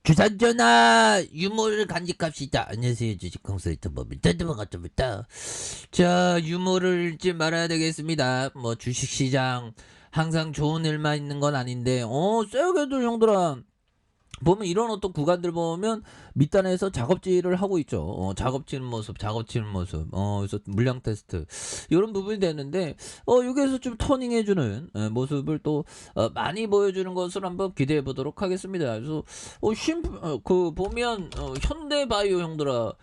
주산전화 유머를 간직합시다. 안녕하세요, 주식 컨설턴트 법인다. 반갑습니다. 자, 유머를 잊지 말아야 되겠습니다. 뭐 주식시장 항상 좋은 일만 있는 건 아닌데, 쎄게도 형들아, 보면 이런 어떤 구간들 보면 밑단에서 작업질을 하고 있죠. 작업치는 모습, 작업치는 모습. 그래서 물량 테스트 이런 부분이 되는데, 여기에서 좀 터닝해주는 모습을 또 많이 보여주는 것을 한번 기대해 보도록 하겠습니다. 그래서 그 보면 현대바이오 형들아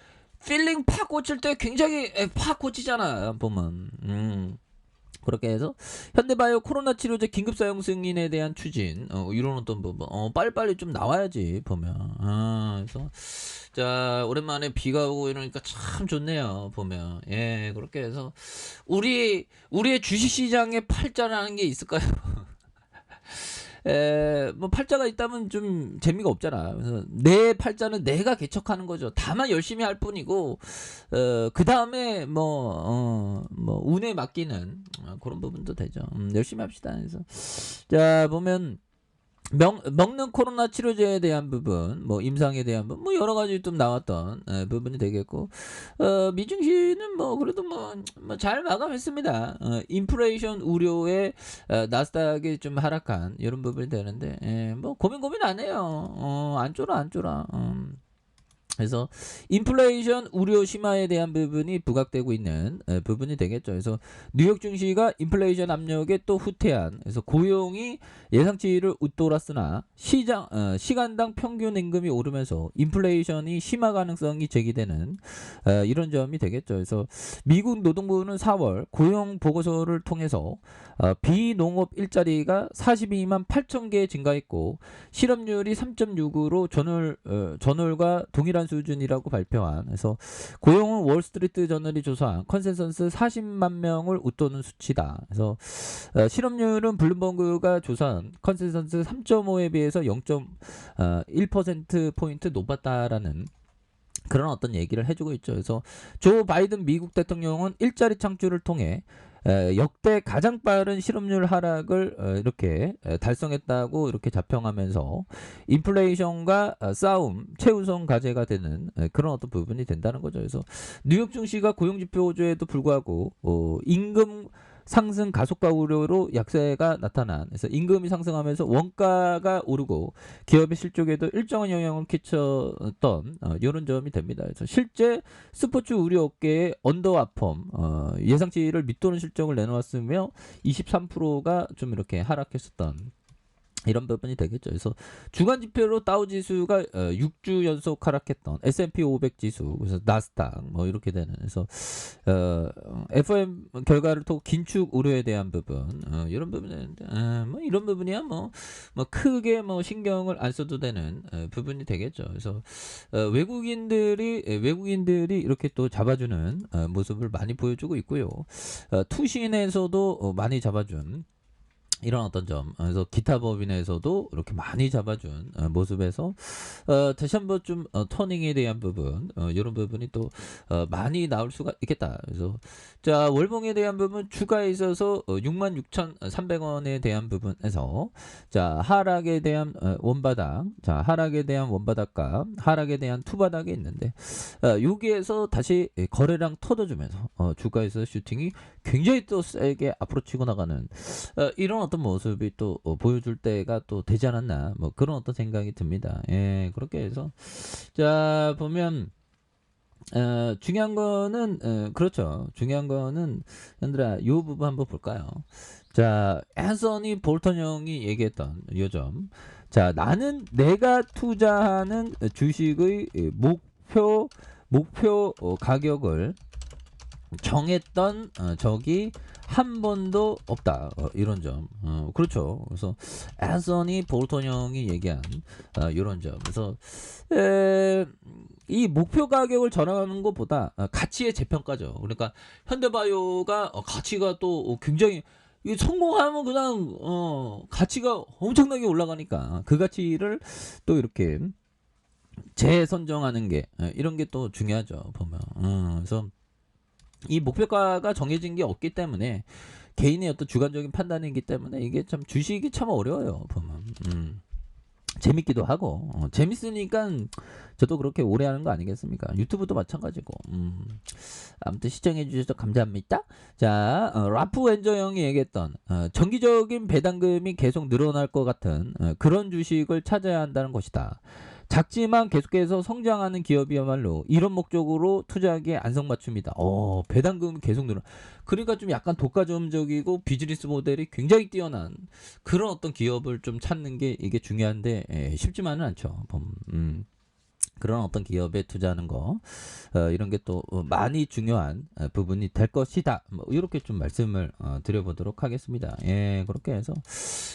필링 팍 꽂힐 때 굉장히 팍 꽂히잖아 보면. 그렇게 해서 현대바이오 코로나 치료제 긴급 사용 승인에 대한 추진, 이런 어떤 부분 빨리빨리 좀 나와야지 보면. 그래서 자, 오랜만에 비가 오고 이러니까 참 좋네요 보면. 예, 그렇게 해서 우리의 주식시장에 팔자라는 게 있을까요? 뭐 팔자가 있다면 좀 재미가 없잖아. 그래서 내 팔자는 내가 개척하는 거죠. 다만 열심히 할 뿐이고, 그 다음에 뭐 운에 맡기는 그런 부분도 되죠. 열심히 합시다. 그래서 자, 보면 먹는 코로나 치료제에 대한 부분, 뭐 임상에 대한 부분, 뭐 여러 가지 좀 나왔던 부분이 되겠고, 미증시는 뭐 그래도 뭐 잘 마감했습니다. 인플레이션 우려에 나스닥이 좀 하락한 이런 부분이 되는데, 뭐 고민 안 해요. 안 쫄아. 그래서 인플레이션 우려 심화에 대한 부분이 부각되고 있는 부분이 되겠죠. 그래서 뉴욕 증시가 인플레이션 압력에 또 후퇴한, 그래서 고용이 예상치를 웃돌았으나 시간당 평균 임금이 오르면서 인플레이션이 심화 가능성이 제기되는 이런 점이 되겠죠. 그래서 미국 노동부는 4월 고용 보고서를 통해서 비농업 일자리가 42만 8천 개 증가했고 실업률이 3.6으로 전월과 동일한 수준이라고 발표한, 그래서 고용은 월스트리트 저널이 조사한 컨센서스 40만 명을 웃도는 수치다. 그래서 실업률은 블룸버그가 조사한 컨센서스 3.5에 비해서 0.1%포인트 높았다라는 그런 어떤 얘기를 해주고 있죠. 그래서 조 바이든 미국 대통령은 일자리 창출을 통해 역대 가장 빠른 실업률 하락을 이렇게 달성했다고 이렇게 자평하면서 인플레이션과 싸움 최우선 과제가 되는 그런 어떤 부분이 된다는 거죠. 그래서 뉴욕 증시가 고용지표조에도 불구하고 임금 상승 가속화 우려로 약세가 나타난, 그래서 임금이 상승하면서 원가가 오르고 기업의 실적에도 일정한 영향을 끼쳤던 이런 점이 됩니다. 그래서 실제 스포츠 의료 업계의 언더아펌, 예상치를 밑도는 실적을 내놓았으며 23%가 좀 이렇게 하락했었던 이런 부분이 되겠죠. 그래서 주간 지표로 다우 지수가 6주 연속 하락했던 S&P 500 지수, 그래서 나스닥 뭐 이렇게 되는, 그래서 FM 결과를 또 긴축 우려에 대한 부분, 이런 부분이 되는데, 뭐 이런 부분이야 뭐 크게 뭐 신경을 안 써도 되는 부분이 되겠죠. 그래서 외국인들이 이렇게 또 잡아주는 모습을 많이 보여주고 있고요. 투신에서도 많이 잡아준 이런 어떤 점, 그래서 기타 법인에서도 이렇게 많이 잡아준 모습에서 다시 한번 좀 터닝에 대한 부분, 이런 부분이 또 많이 나올 수가 있겠다. 그래서 자, 월봉에 대한 부분 추가에 있어서 66,300원에 대한 부분에서 자, 하락에 대한 원바닥, 자, 하락에 대한 원바닥과 하락에 대한 투바닥이 있는데, 여기에서 다시 거래량 터져주면서 주가에서 슈팅이 굉장히 또 세게 앞으로 치고 나가는 이런 어떤 모습이 또 보여줄 때가 또 되지 않았나, 뭐 그런 어떤 생각이 듭니다. 예, 그렇게 해서 자, 보면 중요한 거는 그렇죠. 중요한 거는 현들아 요 부분 한번 볼까요? 자, 앤서니 볼턴 형이 얘기했던 요점. 자, 나는 내가 투자하는 주식의 목표 가격을 정했던 적이 한 번도 없다. 이런 점. 그렇죠. 그래서 앤서니 볼턴 형이 얘기한 이런 점. 그래서 이 목표 가격을 전환하는 것보다 가치의 재평가죠. 그러니까 현대바이오가 가치가 또 굉장히 성공하면 그냥 가치가 엄청나게 올라가니까 그 가치를 또 이렇게 재선정하는 게 이런 게 또 중요하죠. 보면. 그래서 이 목표가가 정해진 게 없기 때문에 개인의 어떤 주관적인 판단이기 때문에 이게 참 주식이 참 어려워요 보면. 재밌기도 하고 재밌으니까 저도 그렇게 오래 하는 거 아니겠습니까? 유튜브도 마찬가지고. 아무튼 시청해 주셔서 감사합니다. 자, 라프 웬저 형이 얘기했던 정기적인 배당금이 계속 늘어날 것 같은 그런 주식을 찾아야 한다는 것이다. 작지만 계속해서 성장하는 기업이야말로 이런 목적으로 투자하기에 안성맞춤이다. 배당금 계속 늘어. 그러니까 좀 약간 독과점적이고 비즈니스 모델이 굉장히 뛰어난 그런 어떤 기업을 좀 찾는 게 이게 중요한데 쉽지만은 않죠. 그런 어떤 기업에 투자하는 거 이런 게 또 많이 중요한 부분이 될 것이다. 뭐 이렇게 좀 말씀을 드려보도록 하겠습니다. 예, 그렇게 해서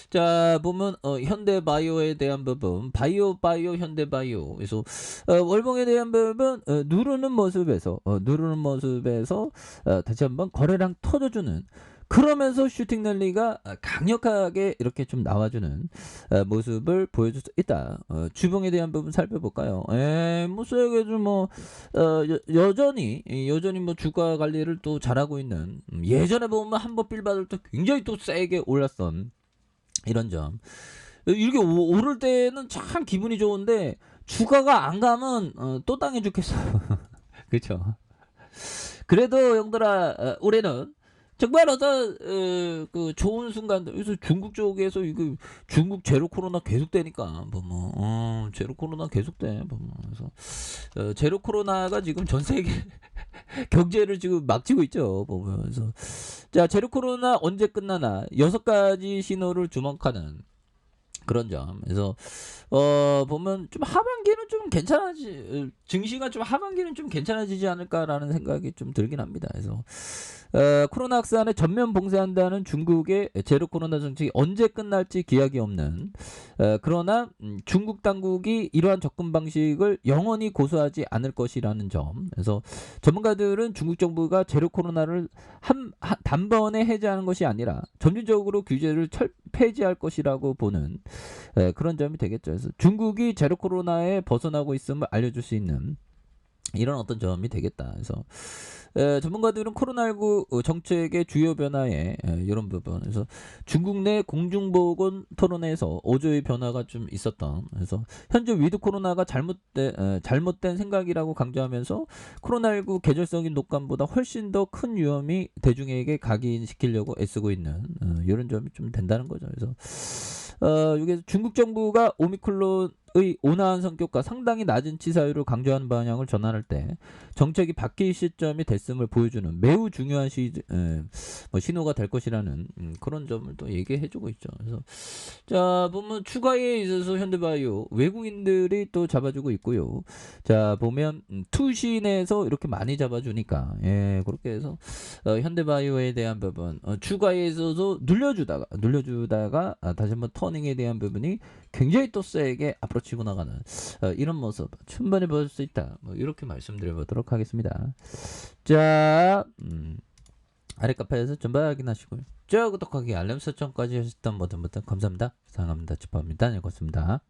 자 보면 현대바이오에 대한 부분, 바이오 현대바이오. 그래서 월봉에 대한 부분 누르는 모습에서 다시 한번 거래량 터져주는. 그러면서 슈팅 랠리가 강력하게 이렇게 좀 나와주는 모습을 보여줄 수 있다. 주봉에 대한 부분 살펴볼까요? 뭐 세계도 뭐 여전히 뭐 주가 관리를 또 잘하고 있는 예전에 보면 한번 빌 받을 때 굉장히 또 세게 올랐던 이런 점. 이렇게 오를 때는 참 기분이 좋은데 주가가 안 가면 또 당해 죽겠어. 그렇죠. 그래도 형들아 올해는 정말 어떤 그 좋은 순간들. 그래서 중국 쪽에서 이거 중국 제로 코로나 계속되니까 제로 코로나 계속돼. 그래서 제로 코로나가 지금 전 세계 경제를 지금 막히고 있죠. 보면서 자 제로 코로나 언제 끝나나 6가지 신호를 주목하는 그런 점. 그래서 보면 좀 하반기는 좀 증시가 좀 하반기는 좀 괜찮아지지 않을까라는 생각이 좀 들긴 합니다. 그래서 코로나 확산에 전면 봉쇄한다는 중국의 제로 코로나 정책이 언제 끝날지 기약이 없는 그러나 중국 당국이 이러한 접근 방식을 영원히 고수하지 않을 것이라는 점. 그래서 전문가들은 중국 정부가 제로 코로나를 단번에 해제하는 것이 아니라 점진적으로 규제를 폐지할 것이라고 보는 그런 점이 되겠죠. 그래서 중국이 제로 코로나에 벗어나고 있음을 알려줄 수 있는 이런 어떤 점이 되겠다. 그래서 전문가들은 코로나19 정책의 주요 변화에 이런 부분에서 중국 내 공중보건 토론회에서 어조의 변화가 좀 있었던. 그래서 현재 위드 코로나가 잘못된 생각이라고 강조하면서 코로나19 계절성인 독감보다 훨씬 더 큰 위험이 대중에게 각인시키려고 애쓰고 있는 이런 점이 좀 된다는 거죠. 그래서 이게 중국 정부가 오미크론의 온화한 성격과 상당히 낮은 치사율을 강조하는 방향을 전환할 때 정책이 바뀔 시점이 됐음을 보여주는 매우 중요한 신호가 될 것이라는 그런 점을 또 얘기해주고 있죠. 그래서 자 보면 추가에 있어서 현대바이오 외국인들이 또 잡아주고 있고요. 자 보면 투신에서 이렇게 많이 잡아주니까 그렇게 해서 현대바이오에 대한 부분 추가에 있어서 눌려주다가 다시 한번 터닝에 대한 부분이 굉장히 또 세게 앞으로 치고 나가는 이런 모습 충분히 볼 수 있다. 뭐 이렇게 말씀드려보도록 하겠습니다. 자 아래 카페에서 전부 확인하시고요. 구독하기 알람 설정까지 하셨던 모든 분들 감사합니다. 사랑합니다. 축하합니다. 읽었습니다.